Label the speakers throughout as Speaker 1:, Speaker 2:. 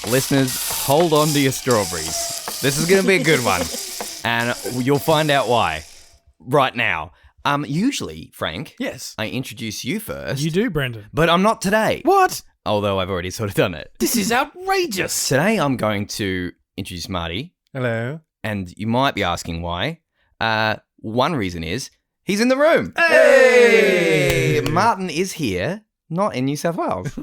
Speaker 1: Listeners, hold on to your strawberries. This is going to be a good one. And you'll find out why right now. Usually, Frank,
Speaker 2: Yes.
Speaker 1: I introduce you first.
Speaker 2: You do, Brendan.
Speaker 1: But I'm not today.
Speaker 2: What?
Speaker 1: Although I've already sort of done it.
Speaker 2: This is outrageous.
Speaker 1: Today I'm going to introduce Marty.
Speaker 3: Hello.
Speaker 1: And you might be asking why. One reason is he's in the room.
Speaker 2: Hey!
Speaker 1: Martin is here, not in New South Wales.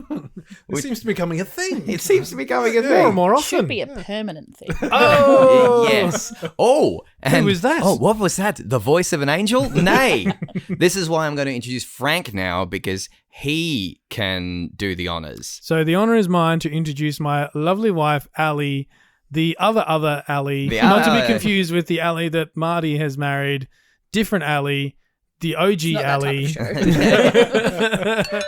Speaker 3: It seems to be becoming a thing.
Speaker 1: It seems to be becoming a
Speaker 2: More
Speaker 1: thing.
Speaker 2: and more often.
Speaker 4: Should be a permanent thing.
Speaker 2: Oh!
Speaker 1: Yes. Oh. And,
Speaker 2: Who was that?
Speaker 1: Oh, what was that? The voice of an angel? Nay. This is why I'm going to introduce Frank now, because he can do the honours.
Speaker 2: So the honour is mine to introduce my lovely wife, Ali, the other Ali, not to be confused with the Ali that Marty has married, different Ali, the OG
Speaker 4: Not that
Speaker 2: Ali.
Speaker 4: type of show.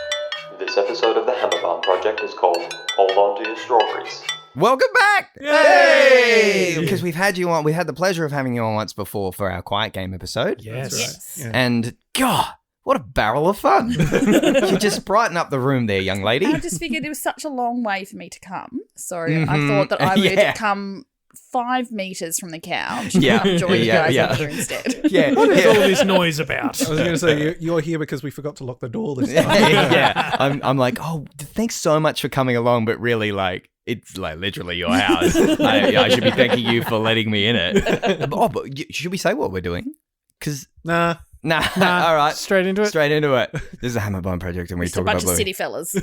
Speaker 5: This episode of the Hammerbomb Project is called Hold On To Your Strawberries.
Speaker 1: Welcome back!
Speaker 2: Yay!
Speaker 1: Because we've had you on, we had the pleasure of having you on once before for our Quiet Game episode.
Speaker 2: Yes.
Speaker 4: Yes.
Speaker 3: Yeah.
Speaker 1: And, God, what a barrel of fun. You just brighten up the room there, young lady.
Speaker 4: I just figured it was such a long way for me to come. So I thought that I would come 5 meters from the couch
Speaker 1: Yeah.
Speaker 4: and join you guys
Speaker 1: Yeah.
Speaker 4: over there instead.
Speaker 1: Yeah.
Speaker 2: What is all this noise about?
Speaker 3: I was going to say, you're here because we forgot to lock the door this time.
Speaker 1: Yeah. I'm like, oh, thanks so much for coming along, but really, like, it's like literally your house. I should be thanking you for letting me in it. Oh, but should we say what we're doing? Because
Speaker 3: Nah.
Speaker 1: Nah, all right.
Speaker 2: Straight into it.
Speaker 1: Straight into it. This is a Hammerbomb Project and we
Speaker 4: Just
Speaker 1: talk
Speaker 4: a bunch
Speaker 1: about
Speaker 4: of
Speaker 1: Bluey.
Speaker 4: city fellas.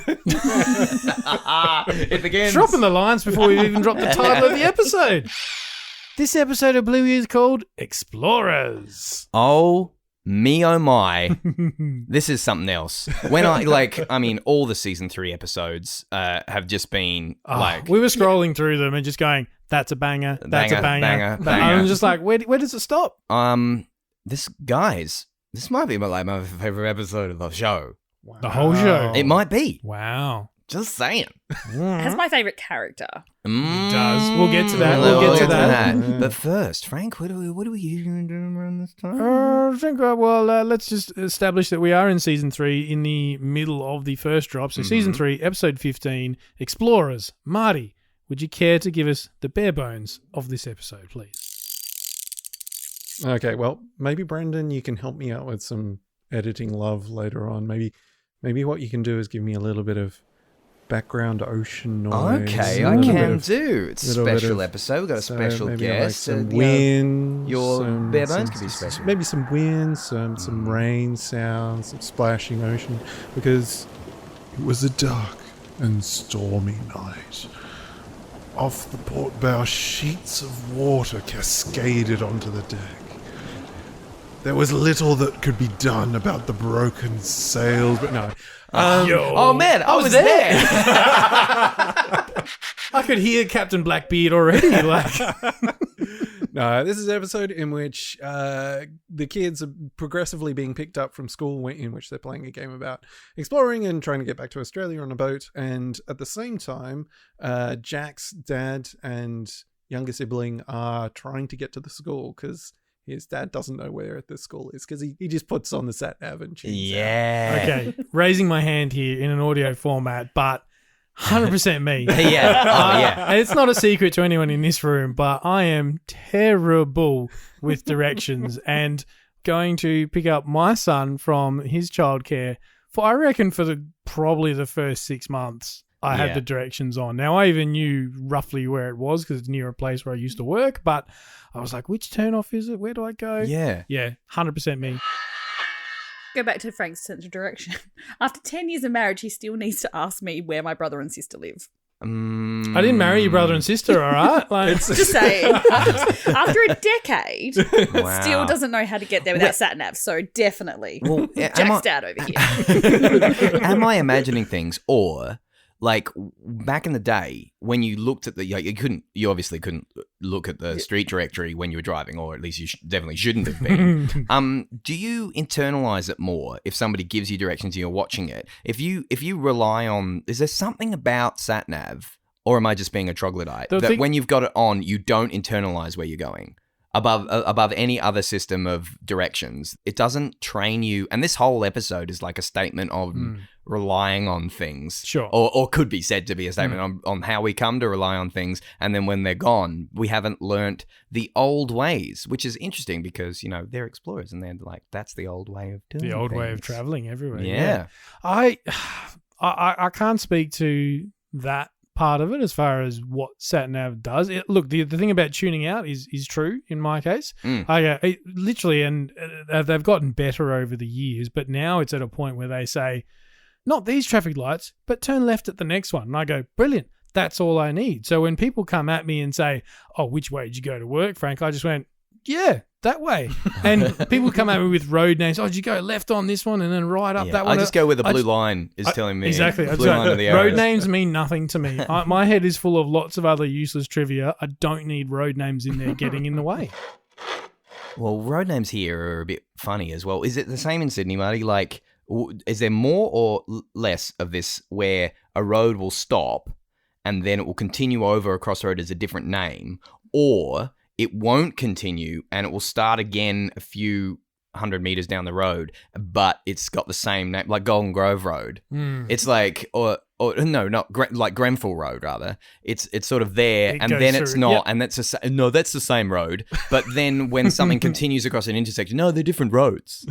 Speaker 1: It begins.
Speaker 2: Dropping the lines before we even drop the title of the episode. This episode of Bluey is called Explorers.
Speaker 1: Oh, me oh my. This is something else. When all the season 3 episodes have just been
Speaker 2: We were scrolling through them and just going, that's a banger, that's a banger.
Speaker 1: banger.
Speaker 2: I'm just like, where does it stop?
Speaker 1: This might be my favorite episode of the show.
Speaker 3: Wow.
Speaker 2: The whole show.
Speaker 1: It might be.
Speaker 2: Wow.
Speaker 1: Just saying.
Speaker 4: That's my favourite character.
Speaker 1: It
Speaker 2: does. We'll get to that. We'll get to that.
Speaker 1: But first, Frank, what are we usually doing around this time?
Speaker 2: I think, let's just establish that we are in Season 3 in the middle of the first drop. So Season 3, Episode 15, Explorers. Marty, would you care to give us the bare bones of this episode, please?
Speaker 3: Okay, well, maybe Brendan, you can help me out with some editing love later on. Maybe what you can do is give me a little bit of background ocean noise.
Speaker 1: Okay,
Speaker 3: a
Speaker 1: I
Speaker 3: little
Speaker 1: can
Speaker 3: bit of-
Speaker 1: do. It's a
Speaker 3: little bit
Speaker 1: special
Speaker 3: of-
Speaker 1: episode. We've got a
Speaker 3: so
Speaker 1: special
Speaker 3: maybe
Speaker 1: guest.
Speaker 3: like some wind.
Speaker 1: your
Speaker 3: some-
Speaker 1: bare bones
Speaker 3: some-
Speaker 1: could be special.
Speaker 3: Maybe some wind, some rain sounds, some splashing ocean. Because
Speaker 6: It was a dark and stormy night. Off the port bow, sheets of water cascaded onto the deck. There was little that could be done about the broken sails, but no.
Speaker 1: Oh man, I was there.
Speaker 2: I could hear Captain Blackbeard already.
Speaker 3: No, this is an episode in which the kids are progressively being picked up from school, in which they're playing a game about exploring and trying to get back to Australia on a boat. And at the same time, Jack's dad and younger sibling are trying to get to the school because his dad doesn't know where the school is because he just puts on the sat nav and tunes out.
Speaker 1: Yeah.
Speaker 2: Okay, raising my hand here in an audio format, but 100% me.
Speaker 1: Yeah. Oh yeah.
Speaker 2: And it's not a secret to anyone in this room, but I am terrible with directions and going to pick up my son from his childcare for, I reckon, probably the first 6 months. I had the directions on. Now, I even knew roughly where it was because it's near a place where I used to work, but I was like, which turnoff is it? Where do I go?
Speaker 1: Yeah.
Speaker 2: Yeah, 100% me.
Speaker 4: Go back to Frank's sense of direction. After 10 years of marriage, he still needs to ask me where my brother and sister live.
Speaker 2: I didn't marry your brother and sister, all right? Like,
Speaker 4: Just saying. After a decade,
Speaker 1: Wow.
Speaker 4: still doesn't know how to get there without sat nav. So definitely,
Speaker 1: Well,
Speaker 4: Jack's dad over here.
Speaker 1: Am I imagining things, or like back in the day when you looked at you obviously couldn't look at the street directory when you were driving, or at least you definitely shouldn't have been. Do you internalize it more if somebody gives you directions and you're watching it? If you rely on, is there something about sat nav, or am I just being a troglodyte that when you've got it on, you don't internalize where you're going? Above any other system of directions, it doesn't train you. And this whole episode is like a statement of relying on things.
Speaker 2: Sure.
Speaker 1: Or could be said to be a statement on how we come to rely on things. And then when they're gone, we haven't learnt the old ways, which is interesting because, they're explorers and they're like, that's the old way of doing
Speaker 2: The old way of
Speaker 1: things.
Speaker 2: traveling everywhere.
Speaker 1: Yeah.
Speaker 2: I can't speak to that part of it as far as what sat-nav does. Look, the thing about tuning out is true in my case. Literally, and they've gotten better over the years, but now it's at a point where they say, not these traffic lights, but turn left at the next one. And I go, brilliant, that's all I need. So when people come at me and say, oh, which way did you go to work, Frank? I just went, yeah, that way. And people come at me with road names. Oh, did you go left on this one and then right up that one?
Speaker 1: I just go where the blue line is telling me.
Speaker 2: Exactly.
Speaker 1: Blue line of the arrows.
Speaker 2: Road names mean nothing to me. My head is full of lots of other useless trivia. I don't need road names in there getting in the way.
Speaker 1: Well, road names here are a bit funny as well. Is it the same in Sydney, Marty? Like, is there more or less of this where a road will stop and then it will continue over across the road as a different name, or it won't continue and it will start again a few 100 meters down the road, but it's got the same name, like Golden Grove Road. It's like, like Grenfell Road, rather. It's sort of there, and then it's not, and that's that's the same road. But then when something continues across an intersection, no, they're different roads.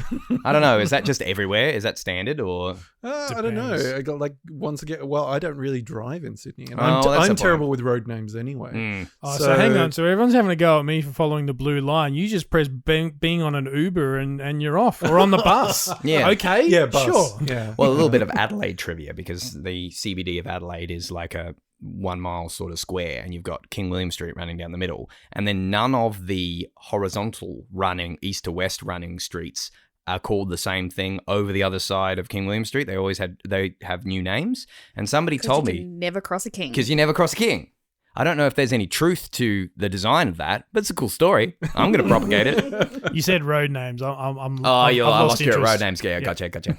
Speaker 1: I don't know. Is that just everywhere? Is that standard or?
Speaker 3: I don't know. I got once again. Well, I don't really drive in Sydney, and
Speaker 1: that's
Speaker 3: I'm terrible with road names anyway.
Speaker 2: So hang on. So everyone's having a go at me for following the blue line. You just press being on an Uber and you're off, or on the bus.
Speaker 1: Yeah.
Speaker 2: Okay.
Speaker 3: Yeah. Bus.
Speaker 2: Sure.
Speaker 3: Yeah.
Speaker 1: Well, a little bit of Adelaide trivia, because the CBD of Adelaide is like a 1 mile sort of square, and you've got King William Street running down the middle, and then none of the horizontal running east to west running streets are called the same thing over the other side of King William Street. They have new names, and somebody told me
Speaker 4: never cross a king
Speaker 1: because you never cross a king. I don't know if there's any truth to the design of that, but it's a cool story. I'm going to propagate it.
Speaker 2: You said road names.
Speaker 1: I lost you at road names. Yeah, gotcha.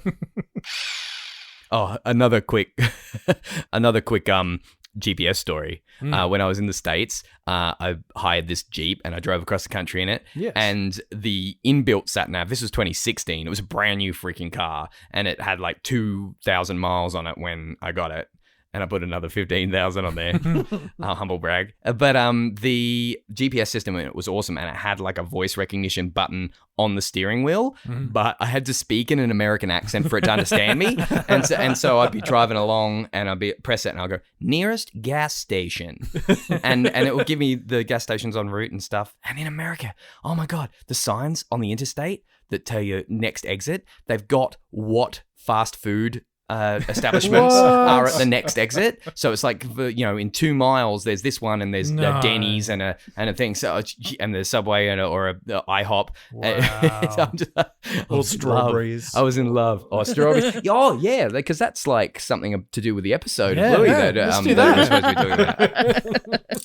Speaker 1: Oh, another quick GPS story. When I was in the States, I hired this Jeep and I drove across the country in it.
Speaker 2: Yes.
Speaker 1: And the inbuilt sat-nav, this was 2016. It was a brand new freaking car, and it had like 2,000 miles on it when I got it. And I put another 15,000 on there. Humble brag. But the GPS system in it was awesome, and it had like a voice recognition button on the steering wheel. But I had to speak in an American accent for it to understand me. And so I'd be driving along, and I'd press it, and I'll go, nearest gas station. and it will give me the gas stations en route and stuff. And in America, oh my God, the signs on the interstate that tell you next exit, they've got what fast food establishments are at the next exit. So it's like, in 2 miles there's this one, and there's a Denny's and a thing. So and the Subway or a IHOP.
Speaker 2: Wow.
Speaker 3: Or strawberries.
Speaker 1: I was in love. Oh, strawberries. Oh yeah, because that's like something to do with the episode of Bluey
Speaker 2: let's do that.
Speaker 1: we're supposed to be talking about.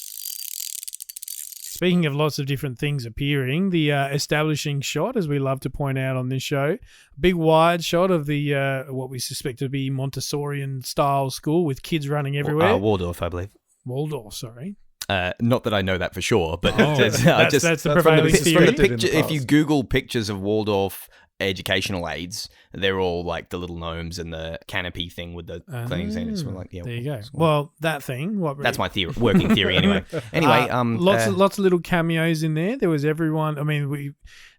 Speaker 2: Speaking of lots of different things appearing, the establishing shot, as we love to point out on this show, big wide shot of the what we suspect to be Montessorian style school with kids running everywhere.
Speaker 1: Waldorf, I believe.
Speaker 2: Waldorf, sorry.
Speaker 1: Not that I know that for sure, but
Speaker 2: that's the prevailing theory.
Speaker 1: If you Google pictures of Waldorf educational aids, they're all like the little gnomes and the canopy thing with the things, and it's like,
Speaker 2: there you go. Well, that thing.
Speaker 1: That's my working theory anyway. Anyway,
Speaker 2: lots of little cameos in there. There was everyone. I mean,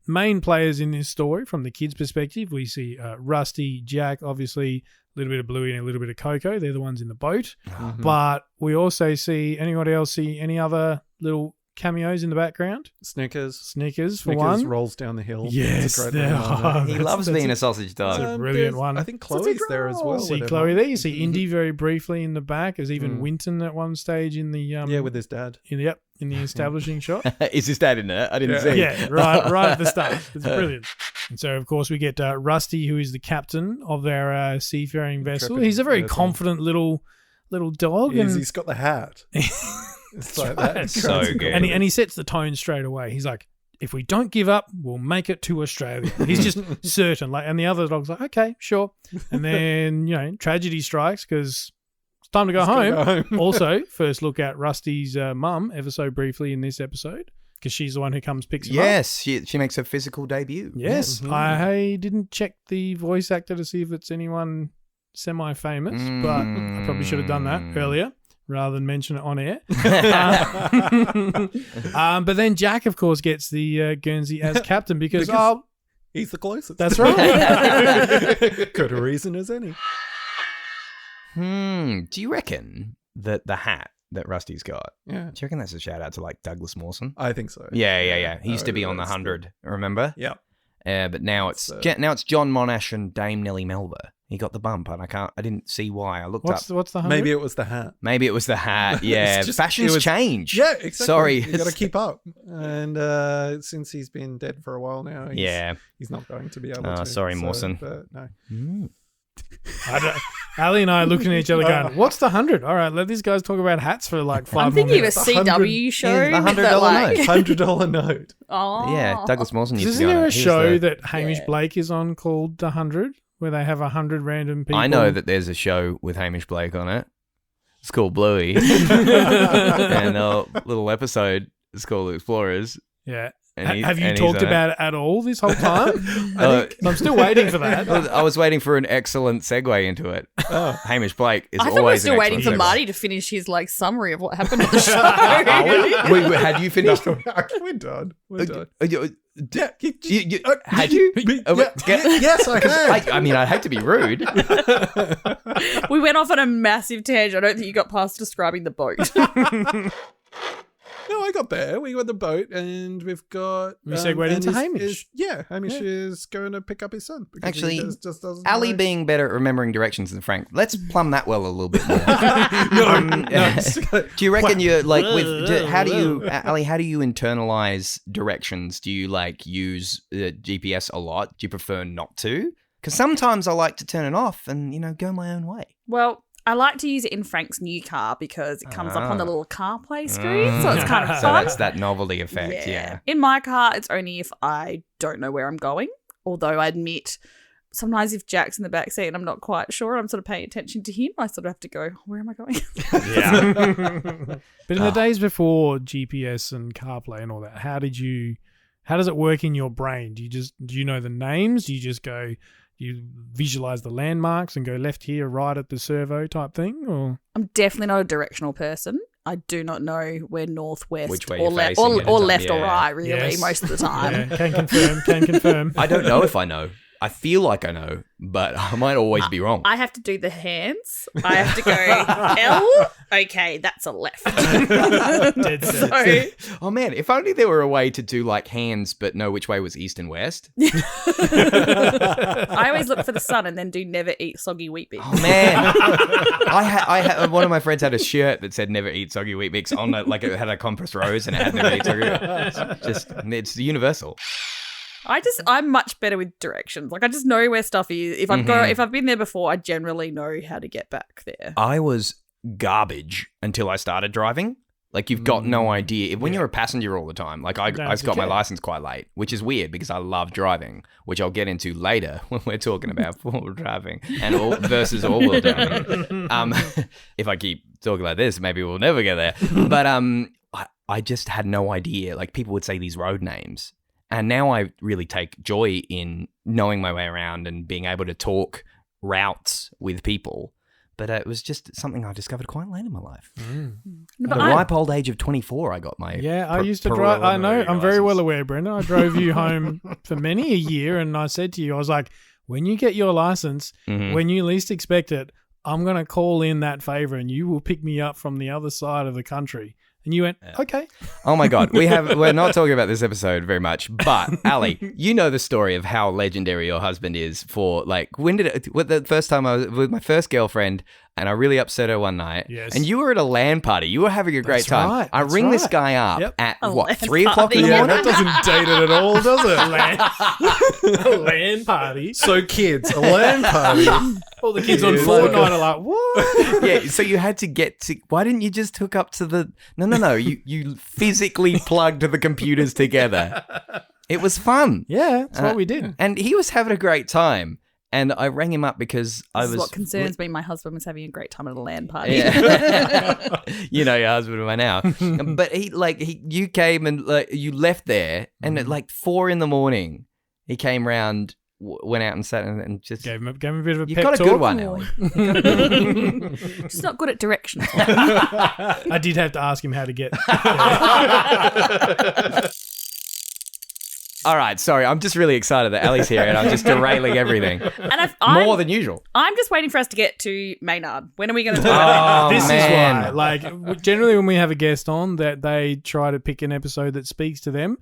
Speaker 2: main players in this story from the kids' perspective. We see Rusty, Jack, obviously a little bit of Bluey and a little bit of Coco. They're the ones in the boat. But we also see anybody else see any other little cameos in the background? Snickers for one.
Speaker 3: Rolls down the hill.
Speaker 2: Yes,
Speaker 1: he loves being a sausage dog.
Speaker 2: That's a brilliant one.
Speaker 3: I think Chloe's there as well.
Speaker 2: See Chloe there. You see Indy very briefly in the back. There's even Winton at one stage in the
Speaker 3: with his dad.
Speaker 2: In the establishing shot.
Speaker 1: Is his dad in there? I didn't see.
Speaker 2: Yeah, right at the start. It's brilliant. And so, of course, we get Rusty, who is the captain of our seafaring vessel. He's a very confident little dog.
Speaker 3: He's got the hat. It's like that.
Speaker 1: That's so good.
Speaker 2: And he sets the tone straight away. He's like, if we don't give up, we'll make it to Australia. He's just certain. And the other dog's like, okay, sure. And then, tragedy strikes because it's time to go home. Also, first look at Rusty's mum ever so briefly in this episode, because she's the one who picks him up.
Speaker 1: Yes, she makes her physical debut.
Speaker 2: Yes. I didn't check the voice actor to see if it's anyone semi-famous, but I probably should have done that earlier rather than mention it on air. But then Jack, of course, gets the Guernsey as captain because
Speaker 3: he's the closest.
Speaker 2: that's right.
Speaker 3: Good a reason as any.
Speaker 1: Do you reckon that the hat that Rusty's got,
Speaker 3: Yeah,
Speaker 1: do you reckon that's a shout out to like Douglas Mawson?
Speaker 3: I think so.
Speaker 1: Yeah. He used to be on the 100, remember?
Speaker 3: Yeah.
Speaker 1: But now it's John Monash and Dame Nellie Melba. He got the bump, and I didn't see why. I looked up.
Speaker 2: What's the 100?
Speaker 3: Maybe it was the hat.
Speaker 1: Maybe it was the hat. Yeah, fashions change.
Speaker 3: Yeah, exactly.
Speaker 1: Sorry,
Speaker 3: you got to keep up. And since he's been dead for a while now, he's not going to be able to.
Speaker 1: Sorry, Mawson.
Speaker 3: But no.
Speaker 2: Ali and I are looking at each other going, what's the 100? All right, let these guys talk about hats for like 5
Speaker 4: I'm
Speaker 2: more
Speaker 4: thinking of a
Speaker 2: minutes.
Speaker 4: CW show.
Speaker 1: Yeah, the $100
Speaker 4: that, like,
Speaker 1: note.
Speaker 3: $100 note.
Speaker 4: Oh.
Speaker 1: Yeah, Douglas Mawson used to
Speaker 2: Isn't
Speaker 1: be on
Speaker 2: there
Speaker 1: it.
Speaker 2: a
Speaker 1: He was
Speaker 2: show
Speaker 1: the-
Speaker 2: that Hamish Blake is on called The 100, where they have 100 random people?
Speaker 1: I know that there's a show with Hamish Blake on it. It's called Bluey. And a little episode is called Explorers.
Speaker 2: Yeah.
Speaker 1: And
Speaker 2: Have you
Speaker 1: and he's
Speaker 2: talked
Speaker 1: on
Speaker 2: about it at all this whole time?
Speaker 1: Uh,
Speaker 2: I'm still waiting for that.
Speaker 1: I was waiting for an excellent segue into it. Hamish Blake is
Speaker 4: I thought we were
Speaker 1: always
Speaker 4: still
Speaker 1: an
Speaker 4: waiting for
Speaker 1: excellent
Speaker 4: Marty to finish his like summary of what happened at the show.
Speaker 1: segue. Wait, had you finished?
Speaker 3: We're done. We're done.
Speaker 1: Had you?
Speaker 3: Yes, I have.
Speaker 1: I mean, I'd hate to be rude.
Speaker 4: We went off on a massive tangent. I don't think you got past describing the boat.
Speaker 3: No, I got there. We got the boat, and we've got.
Speaker 2: We segued
Speaker 3: and
Speaker 2: into
Speaker 3: is-
Speaker 2: Hamish.
Speaker 3: Hamish is going to pick up his son. Because
Speaker 1: Actually,
Speaker 3: he just doesn't
Speaker 1: Ali
Speaker 3: know.
Speaker 1: being better at remembering directions than Frank. Let's plumb that well a little bit more. Do you reckon you like how do you, Ali? How do you internalize directions? Do you like use GPS a lot? Do you prefer not to? Because sometimes I like to turn it off and go my own way.
Speaker 4: Well, I like to use it in Frank's new car because it comes up on the little CarPlay screen, so it's kind of fun.
Speaker 1: So that's that novelty effect. Yeah.
Speaker 4: In my car, it's only if I don't know where I'm going. Although I admit, sometimes if Jack's in the back seat and I'm not quite sure, I'm sort of paying attention to him. I sort of have to go, where am I going?
Speaker 2: But in the days before GPS and CarPlay and all that, how does it work in your brain? Do you know the names? Do you just go, you visualize the landmarks and go left here, right at the servo type thing? Or
Speaker 4: I'm definitely not a directional person. I do not know where north, west,
Speaker 1: Which way
Speaker 4: or,
Speaker 1: you're facing
Speaker 4: or
Speaker 1: at a time.
Speaker 4: left or
Speaker 1: Yeah.
Speaker 4: right, really,
Speaker 2: Yes.
Speaker 4: most of the time.
Speaker 2: yeah, can confirm.
Speaker 1: I don't know if I know. I feel like I know, but I might always be wrong.
Speaker 4: I have to do the hands. I have to go L. Okay, that's a left.
Speaker 2: Dead set.
Speaker 4: So,
Speaker 1: Oh man, if only there were a way to do like hands, but know which way was east and west.
Speaker 4: I always look for the sun and then do never eat soggy Weetbix.
Speaker 1: Oh man, I had one of my friends had a shirt that said "Never eat soggy Weetbix" on it, like it had a compass rose and it had "Never eat soggy." It's universal.
Speaker 4: I'm much better with directions. Like I just know where stuff is. If I've been there before, I generally know how to get back there.
Speaker 1: I was garbage until I started driving. Like you've got no idea when you're a passenger all the time. Like I
Speaker 2: That's
Speaker 1: got my
Speaker 2: okay.
Speaker 1: license quite late, which is weird because I love driving, which I'll get into later when we're talking about four-wheel driving and versus all-wheel driving. If I keep talking like this, maybe we'll never get there. But I just had no idea. Like people would say these road names, and now I really take joy in knowing my way around and being able to talk routes with people. But it was just something I discovered quite late in my life.
Speaker 4: No,
Speaker 1: At
Speaker 4: but
Speaker 1: the ripe old age of 24, I got my
Speaker 2: Yeah, I used to drive. I know. I'm very well aware, Brendan. I drove you home for many a year, and I said to you, I was like, when you get your license, when you least expect it, I'm going to call in that favor, and you will pick me up from the other side of the country. And you went, okay.
Speaker 1: Oh my God, we're not talking about this episode very much, but Ali, you know the story of how legendary your husband is for like, the first time I was with my first girlfriend and I really upset her one night.
Speaker 2: Yes.
Speaker 1: And you were at a LAN party. You were having a great
Speaker 2: That's
Speaker 1: time.
Speaker 2: right,
Speaker 1: I
Speaker 2: that's
Speaker 1: ring this
Speaker 2: right.
Speaker 1: guy up
Speaker 2: Yep.
Speaker 1: at
Speaker 4: A
Speaker 1: what,
Speaker 4: LAN
Speaker 1: 3 o'clock in the
Speaker 4: party.
Speaker 3: Yeah,
Speaker 1: morning?
Speaker 3: that doesn't date it at all, does it?
Speaker 2: LAN party.
Speaker 3: So kids, a LAN party.
Speaker 2: All the kids on
Speaker 3: Yeah.
Speaker 2: Fortnite are like, what?
Speaker 1: Yeah, so you had to get to. Why didn't you just hook up to the? No. You physically plugged the computers together. It was fun.
Speaker 2: Yeah, that's what we did.
Speaker 1: And he was having a great time. And I rang him up because I
Speaker 4: This
Speaker 1: was.
Speaker 4: is what concerns me. My husband was having a great time at a LAN party.
Speaker 1: Yeah. You know your husband by now. But you came and you left there, and at like 4 a.m, he came round went out and sat and just
Speaker 2: Gave him a bit of a
Speaker 1: You've
Speaker 2: pep
Speaker 1: got a
Speaker 2: talk.
Speaker 1: good one, Ellie.
Speaker 4: Just not good at directions.
Speaker 2: I did have to ask him how to get.
Speaker 1: All right, sorry. I'm just really excited that Ellie's here and I'm just derailing everything.
Speaker 4: And
Speaker 1: More than usual.
Speaker 4: I'm just waiting for us to get to Maynard. When are we going to do that?
Speaker 1: Oh,
Speaker 2: This
Speaker 1: man.
Speaker 2: is why, like, generally when we have a guest on, that they try to pick an episode that speaks to them.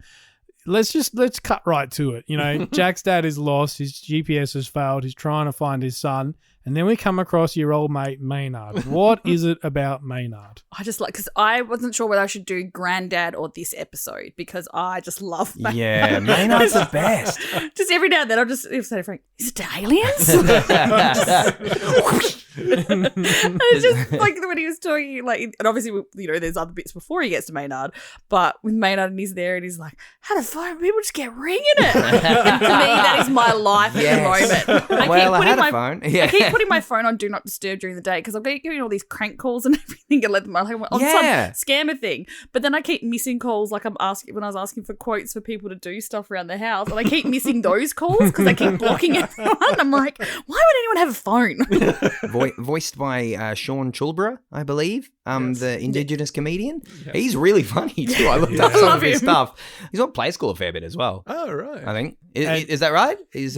Speaker 2: Let's cut right to it. You know, Jack's dad is lost. His GPS has failed. He's trying to find his son. And then we come across your old mate, Maynard. What is it about Maynard?
Speaker 4: I just like, because I wasn't sure whether I should do Granddad or this episode because I just love Maynard.
Speaker 1: Yeah, Maynard's the best.
Speaker 4: Just every now and then I'll just say to Frank, is it aliens? It's just like when he was talking, like, and obviously, you know, there's other bits before he gets to Maynard, but with Maynard and he's there and he's like, how the phone people just get ringing it? And to me, that is my life at the moment.
Speaker 1: I had a phone. Yeah.
Speaker 4: I keep putting my phone on Do Not Disturb during the day because I'll be getting all these crank calls and everything and let them on some scammer thing. But then I keep missing calls, like when I was asking for quotes for people to do stuff around the house, and I keep missing those calls because I keep blocking everyone. I'm like, why would anyone have a phone?
Speaker 1: Voiced by Sean Chulborough, I believe, the Indigenous comedian.
Speaker 3: Yes.
Speaker 1: He's really funny too. I looked up some of his stuff. He's on Play School a fair bit as well.
Speaker 3: Oh, right.
Speaker 1: I think. Is that right? He's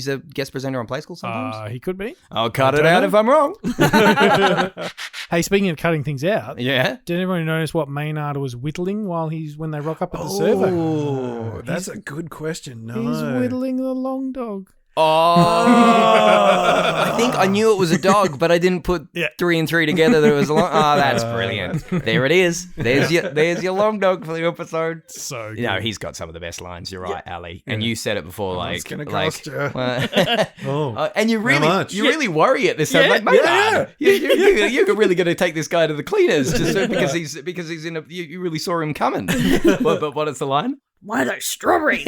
Speaker 1: a guest presenter on Play School sometimes?
Speaker 2: He could be.
Speaker 1: I'll cut it out if I'm wrong.
Speaker 2: Hey, speaking of cutting things out,
Speaker 1: Yeah.
Speaker 2: did anyone notice what Maynard was whittling when they rock up at the server?
Speaker 3: Oh, that's a good question. No.
Speaker 2: He's whittling the long dog.
Speaker 1: Oh, I think I knew it was a dog, but I didn't put 3 and 3 together that it was a long. Oh, that's brilliant. There it is. There's your long dog for the episode.
Speaker 2: So good.
Speaker 1: You know, he's got some of the best lines. You're right, Ali. And you said it before, like,
Speaker 3: it's gonna
Speaker 1: like,
Speaker 3: cost you.
Speaker 1: and you
Speaker 3: how
Speaker 1: really,
Speaker 3: much?
Speaker 1: you really worry at this time. Like, Maynard, you're really going to take this guy to the cleaners just because he's in a. You really saw him coming. But what is the line?
Speaker 4: One of those strawberries.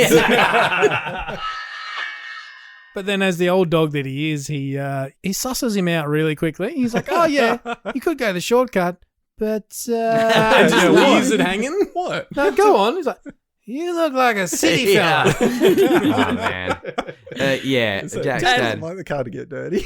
Speaker 2: But then, as the old dog that he is, he susses him out really quickly. He's like, "Oh yeah, you could go the shortcut, but leaves it hanging."
Speaker 3: What?
Speaker 2: No, go on. He's like, "You look like a city fella."
Speaker 1: Oh man, Jack's
Speaker 3: Doesn't
Speaker 1: dad.
Speaker 3: like the car to get dirty.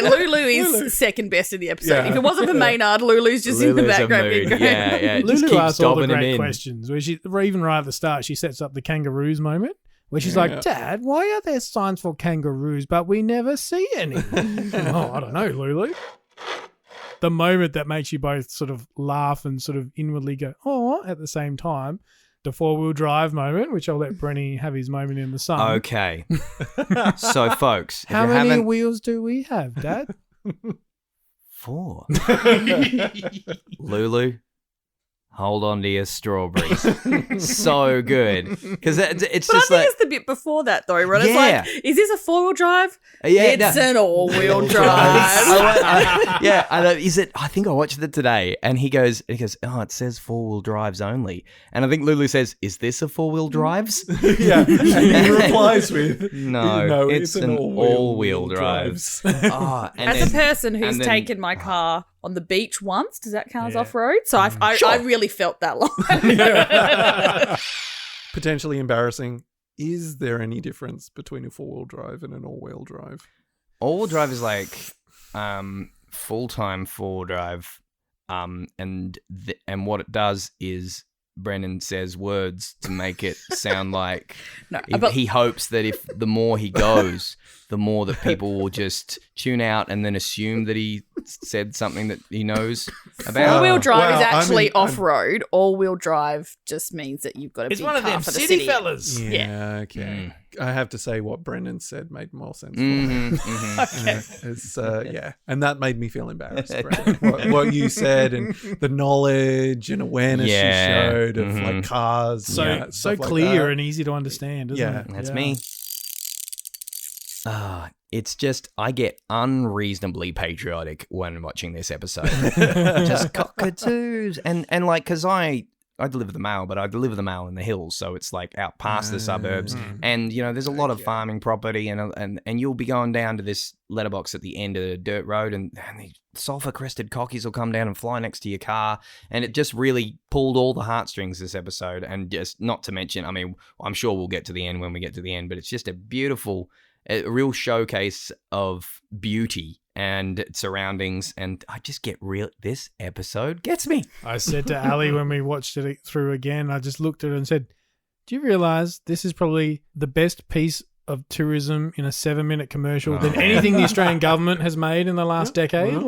Speaker 4: Lulu is second best in the episode.
Speaker 3: Yeah.
Speaker 4: If it wasn't for Maynard, Lulu's just in the
Speaker 1: Lulu's a
Speaker 4: background.
Speaker 1: mood.
Speaker 4: Going,
Speaker 1: Yeah. Just
Speaker 2: Lulu
Speaker 1: keep
Speaker 2: asks all the
Speaker 1: dobbing him
Speaker 2: great
Speaker 1: in.
Speaker 2: questions. Where even right at the start, she sets up the kangaroos moment. Where she's like, Dad, why are there signs for kangaroos, but we never see any? Oh, I don't know, Lulu. The moment that makes you both sort of laugh and sort of inwardly go, oh, at the same time, the 4-wheel drive moment, which I'll let Brenny have his moment in the sun.
Speaker 1: Okay. So, folks,
Speaker 2: How many wheels do we have, Dad?
Speaker 1: 4. Lulu, hold on to your strawberries. So good. Because it's
Speaker 4: but
Speaker 1: just
Speaker 4: I think
Speaker 1: like...
Speaker 4: it's the bit before that, though, right? It's
Speaker 1: Yeah.
Speaker 4: like, is this a 4-wheel drive?
Speaker 1: Yeah,
Speaker 4: An all-wheel drive.
Speaker 1: I think I watched it today, and he goes, oh, it says 4-wheel drives only. And I think Lulu says, is this a 4-wheel drives?
Speaker 3: Yeah. And he replies with,
Speaker 1: No, it's an all-wheel drives. Oh, and
Speaker 4: As
Speaker 1: then-
Speaker 4: a person who's
Speaker 1: and then-
Speaker 4: taken my car on the beach once, does that count as off-road? So I really felt that line.
Speaker 3: potentially embarrassing. Is there any difference between a 4-wheel drive and an all-wheel drive?
Speaker 1: All-wheel drive is like full-time 4-wheel drive, and what it does is Brennan says words to make it sound like he hopes that if the more he goes, the more that people will just tune out and then assume that he said something that he knows about.
Speaker 4: All-wheel drive is
Speaker 3: Well,
Speaker 4: actually
Speaker 3: I'm-
Speaker 4: off-road. All-wheel drive just means that you've got a
Speaker 2: It's
Speaker 4: big
Speaker 2: one of
Speaker 4: car
Speaker 2: them
Speaker 4: for the
Speaker 2: city fellas.
Speaker 3: Yeah, okay. I have to say what Brendan said made more sense for
Speaker 1: Mhm,
Speaker 3: me.
Speaker 1: mhm.
Speaker 3: It's, and that made me feel embarrassed, Brendan. What you said and the knowledge and awareness you showed of like cars.
Speaker 2: So
Speaker 3: stuff like
Speaker 2: clear
Speaker 3: that.
Speaker 2: and easy to understand, isn't
Speaker 3: Yeah.
Speaker 2: it?
Speaker 1: That's me. It's just, I get unreasonably patriotic when watching this episode. Just cockatoos. And like, because I I deliver the mail, but I deliver the mail in the hills, so it's like out past the suburbs. And there's a lot of farming property, and you'll be going down to this letterbox at the end of the dirt road, and the sulfur-crested cockies will come down and fly next to your car, and it just really pulled all the heartstrings this episode. And just not to mention, I mean, I'm sure we'll get to the end when we get to the end, but it's just a real showcase of beauty and surroundings, and I just get this episode gets me.
Speaker 2: I said to Ali when we watched it through again, I just looked at her and said, do you realise this is probably the best piece of tourism in a 7-minute commercial than anything the Australian government has made in the last decade?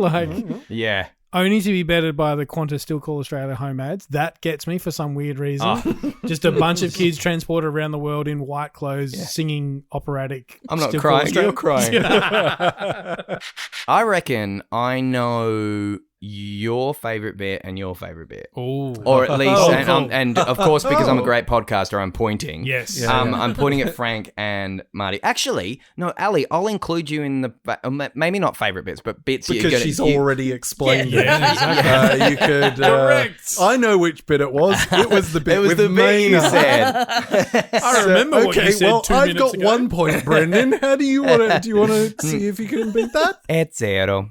Speaker 1: Yeah.
Speaker 2: Only to be bettered by the Qantas Still Call Australia home ads. That gets me for some weird reason. Just a bunch of kids transported around the world in white clothes singing operatic.
Speaker 1: I'm not
Speaker 2: Still
Speaker 1: crying.
Speaker 2: Call
Speaker 1: You're crying. I reckon I know your favourite bit and your favourite bit.
Speaker 2: Ooh.
Speaker 1: Or at least,
Speaker 2: cool.
Speaker 1: and of course, because I'm a great podcaster, I'm pointing.
Speaker 2: Yes.
Speaker 1: I'm pointing at Frank and Marty. Actually, no, Ali, I'll include you in the, maybe not favourite bits, but bits.
Speaker 3: Because she's already explained it.
Speaker 2: Yeah.
Speaker 3: You could...
Speaker 2: Correct.
Speaker 3: I know which bit it was. It was the bit with
Speaker 1: bit you
Speaker 3: Maynard.
Speaker 1: said.
Speaker 2: I remember what you said 2
Speaker 3: I've
Speaker 2: minutes
Speaker 3: got
Speaker 2: ago.
Speaker 3: 1 point, Brendan. How do you want to see if you can beat that?
Speaker 1: Et zero.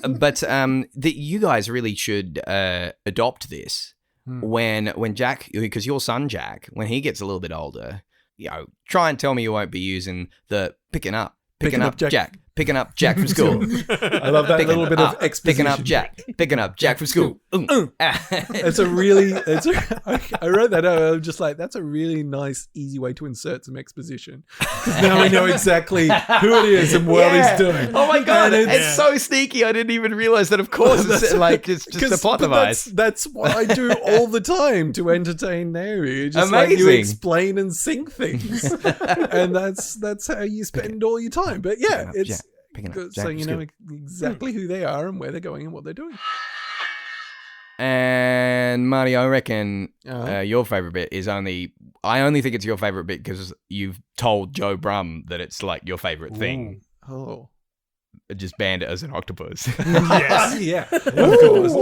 Speaker 1: But you guys really should adopt this when Jack, because your son Jack, when he gets a little bit older, try and tell me you won't be using the picking up Jack. Picking up Jack from school.
Speaker 3: I love that little bit of exposition.
Speaker 1: Picking up Jack from school.
Speaker 3: It's a really, I wrote that out. I was just like, that's a really nice, easy way to insert some exposition. Because now we know exactly who it is and what he's doing.
Speaker 1: Oh my God. It's so sneaky. I didn't even realize that, of course, it's just a plot device.
Speaker 3: That's what I do all the time to entertain Nary. Just
Speaker 1: Amazing.
Speaker 3: like you explain and sync things. And that's how you spend all your time. But yeah, it's good, so you know exactly who they are and where they're going and what they're doing.
Speaker 1: And Marty, I reckon your favourite bit is I only think it's your favourite bit because you've told Joe Brum that it's like your favourite thing.
Speaker 3: Oh.
Speaker 1: Just banned it as an octopus.
Speaker 2: Yes.
Speaker 3: Yeah, of course.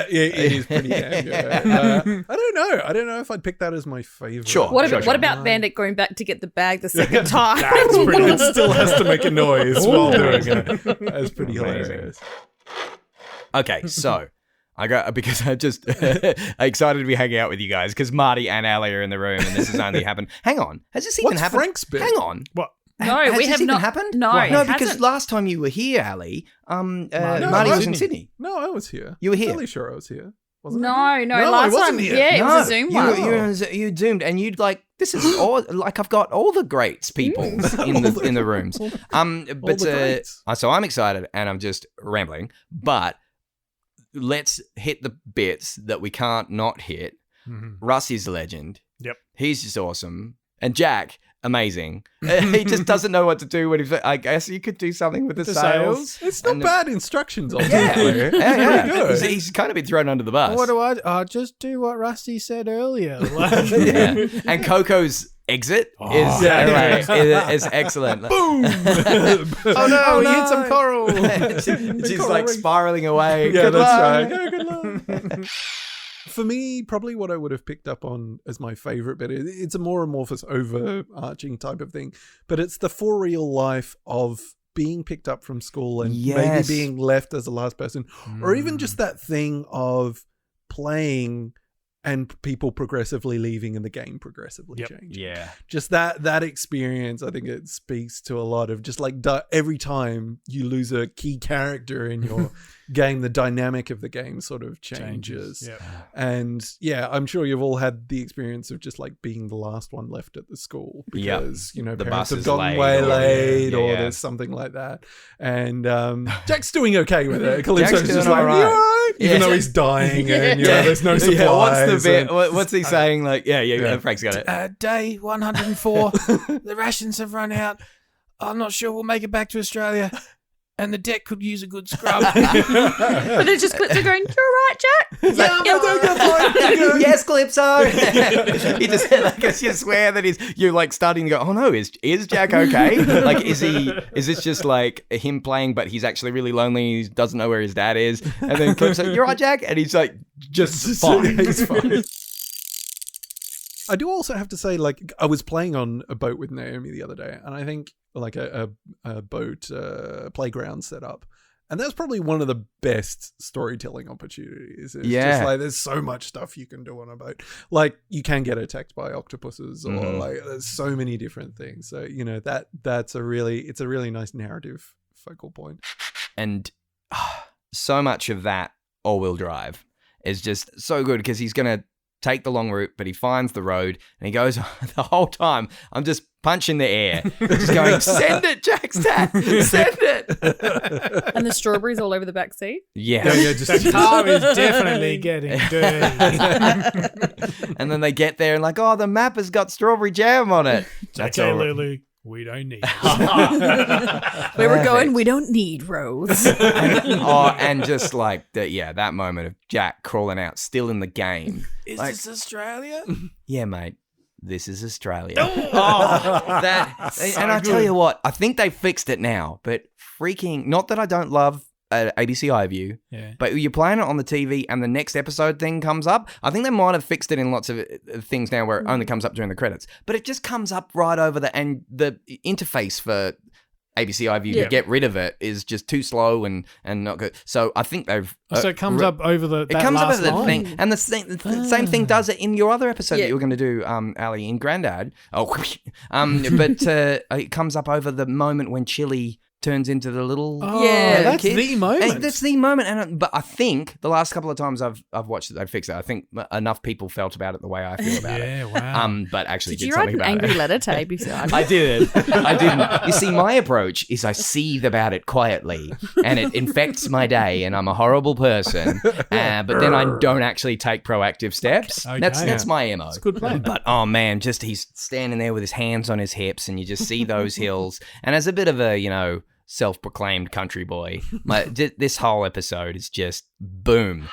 Speaker 3: It is pretty damn good. I don't know if I'd pick that as my favourite.
Speaker 1: Sure.
Speaker 4: What about Bandit going back to get the bag the second time?
Speaker 3: That's pretty. It still has to make a noise while doing it. That's pretty hilarious.
Speaker 1: Okay, so because I'm just excited to be hanging out with you guys because Marty and Ali are in the room and this has only happened. Hang on, has this even
Speaker 3: What's
Speaker 1: happened?
Speaker 3: Frank's bit?
Speaker 1: Hang on,
Speaker 2: What?
Speaker 4: No,
Speaker 1: has
Speaker 4: we
Speaker 1: this
Speaker 4: have
Speaker 1: even
Speaker 4: not
Speaker 1: happened.
Speaker 4: No,
Speaker 1: no, because
Speaker 4: hasn't.
Speaker 1: last time you were here, Ali, Marty
Speaker 3: I
Speaker 1: was in
Speaker 3: didn't.
Speaker 1: Sydney.
Speaker 3: No, I was here.
Speaker 1: You were here.
Speaker 3: Fairly sure I was here. Wasn't
Speaker 4: No,
Speaker 3: I?
Speaker 4: no,
Speaker 3: I
Speaker 4: last
Speaker 3: wasn't
Speaker 4: time.
Speaker 3: here.
Speaker 4: Yeah, it was a Zoom one.
Speaker 1: You zoomed and you'd like, this is all, like I've got all the greats people in the rooms. But so I'm excited and I'm just rambling, but let's hit the bits that we can't not hit. Rusty's a legend.
Speaker 2: Yep.
Speaker 1: He's just awesome. And Jack, amazing. He just doesn't know what to do when he's. I guess you could do something with the sails.
Speaker 3: It's not bad instructions,
Speaker 1: Yeah,
Speaker 3: obviously.
Speaker 1: yeah.
Speaker 3: Good.
Speaker 1: He's kind of been thrown under the bus.
Speaker 2: What do I just do what Rusty said earlier.
Speaker 1: Yeah. And Coco's exit is excellent.
Speaker 3: Boom!
Speaker 2: Oh no, he hit some coral.
Speaker 1: She's like spiraling away.
Speaker 3: Yeah,
Speaker 1: Good
Speaker 3: that's
Speaker 1: luck.
Speaker 3: right. Good luck. For me, probably what I would have picked up on as my favorite bit, it's a more amorphous, overarching type of thing, but it's the for real life of being picked up from school and maybe being left as the last person, or even just that thing of playing and people progressively leaving and the game progressively changing.
Speaker 1: Yeah.
Speaker 3: Just that experience, I think it speaks to a lot of just like every time you lose a key character in your game, the dynamic of the game sort of changes.
Speaker 2: Yep.
Speaker 3: And yeah, I'm sure you've all had the experience of just like being the last one left at the school because, you know,
Speaker 1: The
Speaker 3: parents
Speaker 1: bus
Speaker 3: have
Speaker 1: is
Speaker 3: gotten
Speaker 1: late
Speaker 3: waylaid or
Speaker 1: yeah.
Speaker 3: there's something like that. And Jack's doing okay with it. Calypso's
Speaker 1: Jack's
Speaker 3: just
Speaker 1: doing
Speaker 3: like,
Speaker 1: all right.
Speaker 3: "You all right?" Even
Speaker 1: Yeah.
Speaker 3: though he's dying and, you know, there's no supplies.
Speaker 1: Yeah, what's the bit?
Speaker 3: and-
Speaker 1: What's he saying? Like, yeah. Frank's got it.
Speaker 2: Day 104. The rations have run out. I'm not sure we'll make it back to Australia. And the deck could use a good scrub.
Speaker 4: But it's just Calypso going, "You're right, Jack." He's like, "Yeah."
Speaker 1: Yes, Calypso. He just like you swear that you're like starting to go, oh no, is Jack okay? Like is this just like him playing but he's actually really lonely, he doesn't know where his dad is, and then Calypso, "You're right, Jack," and he's like just fine.
Speaker 3: He's fine. I do also have to say, like, I was playing on a boat with Naomi the other day, and I think like a boat playground setup. And that's probably one of the best storytelling opportunities. It's just like there's so much stuff you can do on a boat. Like you can get attacked by octopuses, or like there's so many different things. So it's a really nice narrative focal point.
Speaker 1: And so much of that all-wheel drive is just so good because he's gonna take the long route, but he finds the road and he goes the whole time. I'm just punching the air, just going, "Send it, Jackstad, send it."
Speaker 4: And the strawberries all over the back seat.
Speaker 1: Yeah,
Speaker 2: The car is definitely getting dirty.
Speaker 1: And then they get there and like, "Oh, the map has got strawberry jam on it." That's
Speaker 2: okay,
Speaker 1: all.
Speaker 2: Lulu. We don't need
Speaker 4: Where we're going, we don't need roads.
Speaker 1: And just like that moment of Jack crawling out, still in the game.
Speaker 2: Is
Speaker 1: like,
Speaker 2: this Australia?
Speaker 1: Yeah, mate. This is Australia.
Speaker 2: So
Speaker 1: and I tell
Speaker 2: good.
Speaker 1: you what, I think they fixed it now. But freaking, not that I don't love ABC iView, but you're playing it on the TV and the next episode thing comes up. I think they might have fixed it in lots of things now where it only comes up during the credits, but it just comes up right over and the interface for ABC iView to get rid of it is just too slow and not good. So I think they've.
Speaker 2: So it comes up over the.
Speaker 1: It comes up over the thing, and the same thing does it in your other episode that you were going to do, Ali, in Grandad. It comes up over the moment when Chili turns into the little
Speaker 2: that's
Speaker 1: kid.
Speaker 2: the moment.
Speaker 1: And that's the moment. But I think the last couple of times I've watched it, they fixed it. I think enough people felt about it the way I feel about it.
Speaker 2: Yeah, wow.
Speaker 1: But actually
Speaker 4: Did
Speaker 1: did
Speaker 4: you write
Speaker 1: something
Speaker 4: an
Speaker 1: about
Speaker 4: angry
Speaker 1: it.
Speaker 4: letter to ABC?
Speaker 1: I didn't. You see, my approach is I seethe about it quietly, and it infects my day, and I'm a horrible person. But then I don't actually take proactive steps.
Speaker 2: Okay.
Speaker 1: That's my MO.
Speaker 2: It's a good plan.
Speaker 1: But oh man, just he's standing there with his hands on his hips, and you just see those hills. And as a bit of a self-proclaimed country boy, this whole episode is just boom.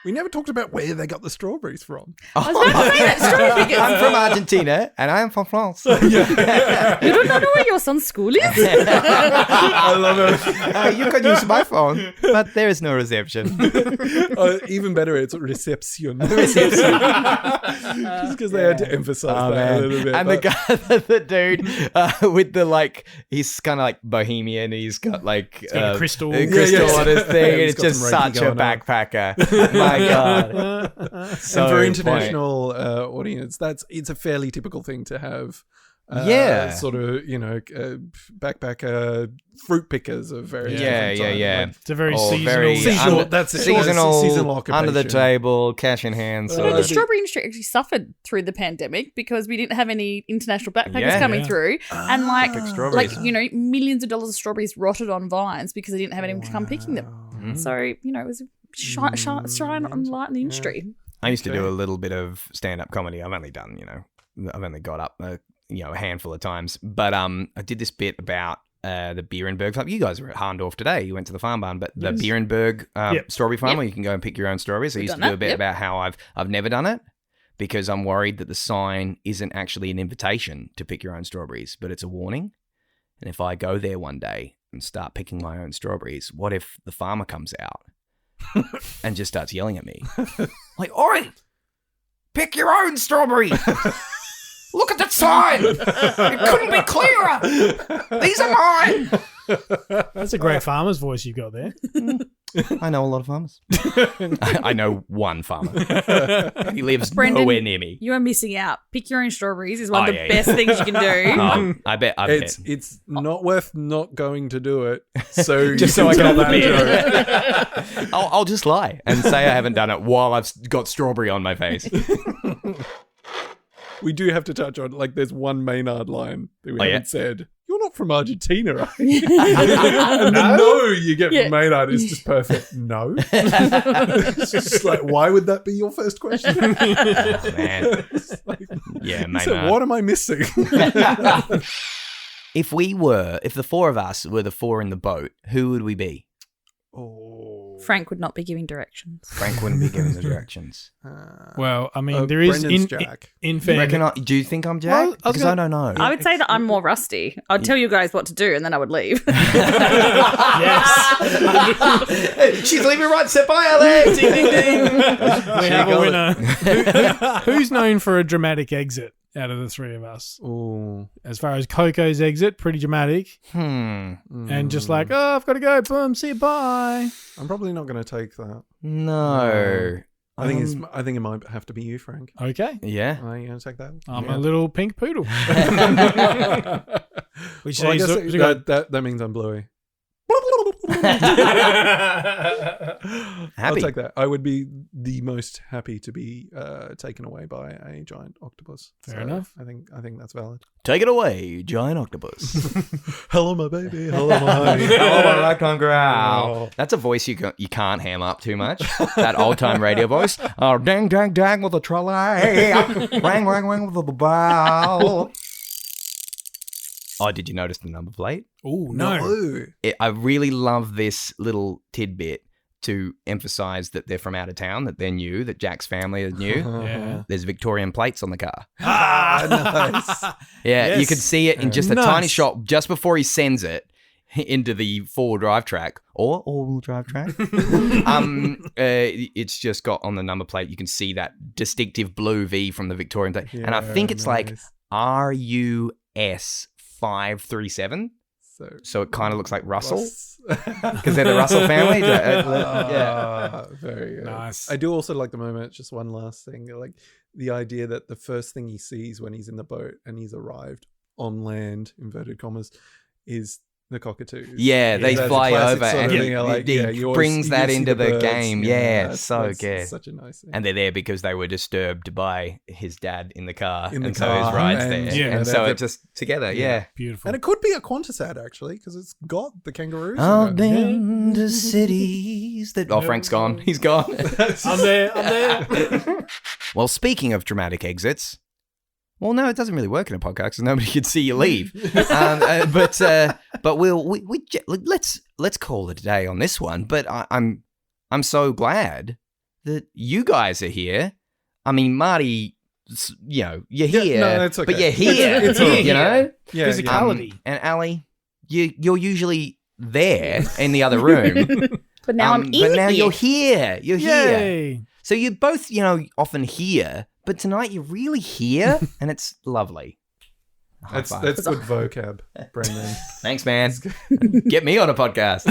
Speaker 3: We never talked about where they got the strawberries from.
Speaker 4: I was about to say that. Strawberry pickers.
Speaker 1: I'm from Argentina, and I am from France.
Speaker 4: You don't know where your son's school is?
Speaker 3: I love it.
Speaker 1: You can use my phone, but there is no reception.
Speaker 3: Even better, it's reception. Just because they had to emphasize that a little bit.
Speaker 1: And the guy, the dude with the he's kind of like bohemian. He's got like
Speaker 2: got a crystal.
Speaker 1: on his thing, and
Speaker 3: He's
Speaker 1: it's
Speaker 3: got
Speaker 1: just
Speaker 3: some Reiki
Speaker 1: such a
Speaker 3: going on.
Speaker 1: backpacker. My God. So
Speaker 3: and for
Speaker 1: point.
Speaker 3: international audience, it's a fairly typical thing to have. Sort of, backpacker fruit pickers of various different types.
Speaker 1: Yeah.
Speaker 2: It's a very
Speaker 1: Or
Speaker 2: seasonal.
Speaker 1: very
Speaker 3: Seasonal, that's it. Seasonal occupation.
Speaker 1: under the table, cash in hand.
Speaker 3: So
Speaker 1: Sort
Speaker 3: I
Speaker 4: The
Speaker 1: of.
Speaker 3: think-
Speaker 4: strawberry industry actually suffered through the pandemic because we didn't have any international backpackers
Speaker 1: Yeah.
Speaker 4: coming
Speaker 2: Yeah.
Speaker 4: through, and
Speaker 1: strawberries.
Speaker 4: millions of dollars of strawberries rotted on vines because they didn't have anyone to come picking them. So it was a shine on light in the industry.
Speaker 1: I used to do a little bit of stand-up comedy. I've only done, I've only got up, a handful of times. But I did this bit about the Beerenberg Farm. You guys were at Harndorf today. You went to the farm barn, but the Beerenberg strawberry farm where you can go and pick your own strawberries. I used to do a bit about how I've never done it because I'm worried that the sign isn't actually an invitation to pick your own strawberries, but it's a warning. And if I go there one day and start picking my own strawberries, what if the farmer comes out and just starts yelling at me? Like, "Oi, pick your own strawberry. Look at that sign. It couldn't be clearer. These are mine."
Speaker 2: That's a great farmer's voice you've got there.
Speaker 1: I know a lot of farmers. I know one farmer. He lives
Speaker 4: Brendan,
Speaker 1: nowhere near me.
Speaker 4: You are missing out. Pick your own strawberries is one of the
Speaker 1: yeah.
Speaker 4: best things you can do.
Speaker 1: I bet.
Speaker 3: It's not worth not going to do it. So
Speaker 1: Just
Speaker 3: you
Speaker 1: so I can
Speaker 3: tell
Speaker 1: have the
Speaker 3: that
Speaker 1: beer.
Speaker 3: joke.
Speaker 1: I'll just lie and say I haven't done it while I've got strawberry on my face.
Speaker 3: We do have to touch on, there's one Maynard line that we
Speaker 1: Oh, yeah?
Speaker 3: haven't said. You're not from Argentina, right? And the no you get from Maynard is just perfect. No. It's just why would that be your first question?
Speaker 1: Oh, man. Yeah,
Speaker 3: So
Speaker 1: Maynard.
Speaker 3: what am I missing?
Speaker 1: If the four of us were the four in the boat, who would we be?
Speaker 3: Oh.
Speaker 4: Frank would not be giving directions.
Speaker 1: Frank wouldn't be giving the directions.
Speaker 2: Well, I mean, there is
Speaker 3: Brendan's Jack.
Speaker 2: in
Speaker 1: Do
Speaker 2: fairness.
Speaker 1: you think I'm Jack?
Speaker 2: Well,
Speaker 1: Because I don't know.
Speaker 4: I would say that I'm more rusty. I'd tell you guys what to do and then I would leave.
Speaker 2: Yes.
Speaker 1: She's leaving right. Set by Alex. Ding, ding, ding.
Speaker 2: We have a winner. Who's known for a dramatic exit out of the three of us?
Speaker 3: Ooh.
Speaker 2: As far as Coco's exit, pretty dramatic. And just like, oh, I've got to go. Boom. See you. Bye.
Speaker 3: I'm probably not going to take that.
Speaker 1: No.
Speaker 3: I think it might have to be you, Frank.
Speaker 2: Okay.
Speaker 1: Yeah.
Speaker 3: Are you going to take that?
Speaker 2: I'm a little pink poodle. Which
Speaker 3: Well, I
Speaker 2: says-
Speaker 3: guess that means I'm Bluey. I'll take that. I would be the most happy to be taken away by a giant octopus.
Speaker 2: Fair enough.
Speaker 3: I think that's valid.
Speaker 1: Take it away, giant octopus.
Speaker 3: Hello, my baby. Hello, my honey.
Speaker 1: Oh, my raccoon growl.
Speaker 3: Oh.
Speaker 1: That's a voice you can't ham up too much. That old-time radio voice. Oh, dang, dang, dang with the trolley. Rang, rang, rang with the bell. Oh, did you notice the number plate?
Speaker 2: Oh, no.
Speaker 1: I really love this little tidbit to emphasize that they're from out of town, that they're new, that Jack's family is new.
Speaker 2: Yeah.
Speaker 1: There's Victorian plates on the car.
Speaker 3: Nice.
Speaker 1: Yeah,
Speaker 2: Yes.
Speaker 1: you could see it in just a
Speaker 2: Nice.
Speaker 1: tiny shot just before he sends it into the four-wheel drive track or all-wheel drive track. It's just got on the number plate. You can see that distinctive blue V from the Victorian plate, and I think it's like RUS 537. So it kind of looks like Russell because they're the Russell family. Yeah,
Speaker 3: very good.
Speaker 2: Nice.
Speaker 3: I do also like the moment. Just one last thing, like the idea that the first thing he sees when he's in the boat and he's arrived on land, inverted commas, is the cockatoos.
Speaker 1: Yeah, they
Speaker 3: That's a
Speaker 1: fly
Speaker 3: classic
Speaker 1: over
Speaker 3: sort of
Speaker 1: and
Speaker 3: thing, like,
Speaker 1: he
Speaker 3: you always-
Speaker 1: brings
Speaker 3: you
Speaker 1: that
Speaker 3: see
Speaker 1: into the
Speaker 3: birds.
Speaker 1: game. Yeah, so
Speaker 3: that's
Speaker 1: good.
Speaker 3: Such a nice thing.
Speaker 1: And they're there because they were disturbed by his dad in the car.
Speaker 3: In the
Speaker 1: and so
Speaker 3: car,
Speaker 1: his ride's
Speaker 3: and,
Speaker 1: there.
Speaker 2: yeah,
Speaker 1: and so
Speaker 3: they're-
Speaker 1: it's just together, yeah.
Speaker 2: Beautiful.
Speaker 3: And it could be a Qantas ad actually, because it's got the kangaroos.
Speaker 1: I've
Speaker 3: in it.
Speaker 1: been to cities that... Oh, Frank's gone. He's gone.
Speaker 2: I'm there.
Speaker 1: Well, speaking of dramatic exits... Well, no, it doesn't really work in a podcast because nobody can see you leave. But let's call it a day on this one. But I'm so glad that you guys are here. I mean, Marty, you know, you're here,
Speaker 3: no, it's okay.
Speaker 1: but you're here.
Speaker 3: It's all right.
Speaker 1: You know,
Speaker 3: Yeah,
Speaker 2: Physicality.
Speaker 1: and Ali, you're usually there in the other room.
Speaker 4: But now I'm in
Speaker 1: But now
Speaker 4: here.
Speaker 1: you're here. You're here.
Speaker 2: Yay.
Speaker 1: So you're both, you know, often here, but tonight you're really here, and it's lovely. High
Speaker 3: That's
Speaker 1: five.
Speaker 3: good vocab, Brendan.
Speaker 1: Thanks, man. Get me on a podcast.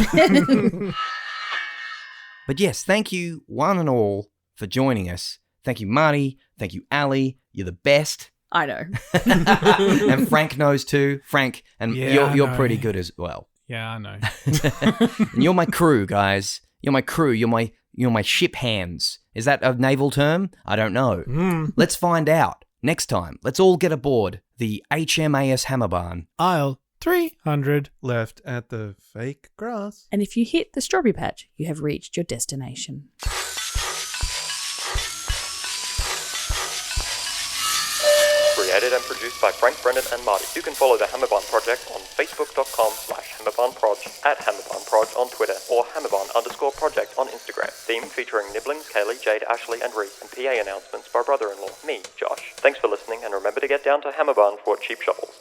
Speaker 1: But yes, thank you one and all for joining us. Thank you, Marty. Thank you, Ali. You're the best.
Speaker 4: I know.
Speaker 1: And Frank knows too. Frank, and
Speaker 2: Yeah, I
Speaker 1: you're
Speaker 2: know.
Speaker 1: pretty good as well.
Speaker 2: Yeah, I know.
Speaker 1: And you're my crew, guys. You're my crew. You're my ship hands. Is that a naval term? I don't know. Let's find out next time. Let's all get aboard the HMAS Hammerbarn.
Speaker 2: Aisle 300.
Speaker 3: Left at the fake grass.
Speaker 4: And if you hit the strawberry patch, you have reached your destination.
Speaker 5: Created and produced by Frank, Brendan and Marty. You can follow the Hammerbarn Project on facebook.com/HammerbarnProj, at HammerbarnProj on Twitter, or Hammerbarn_project on Instagram. Theme featuring Nibblings, Kaylee, Jade, Ashley and Reese, and PA announcements by brother-in-law, me, Josh. Thanks for listening, and remember to get down to Hammerbarn for cheap shovels.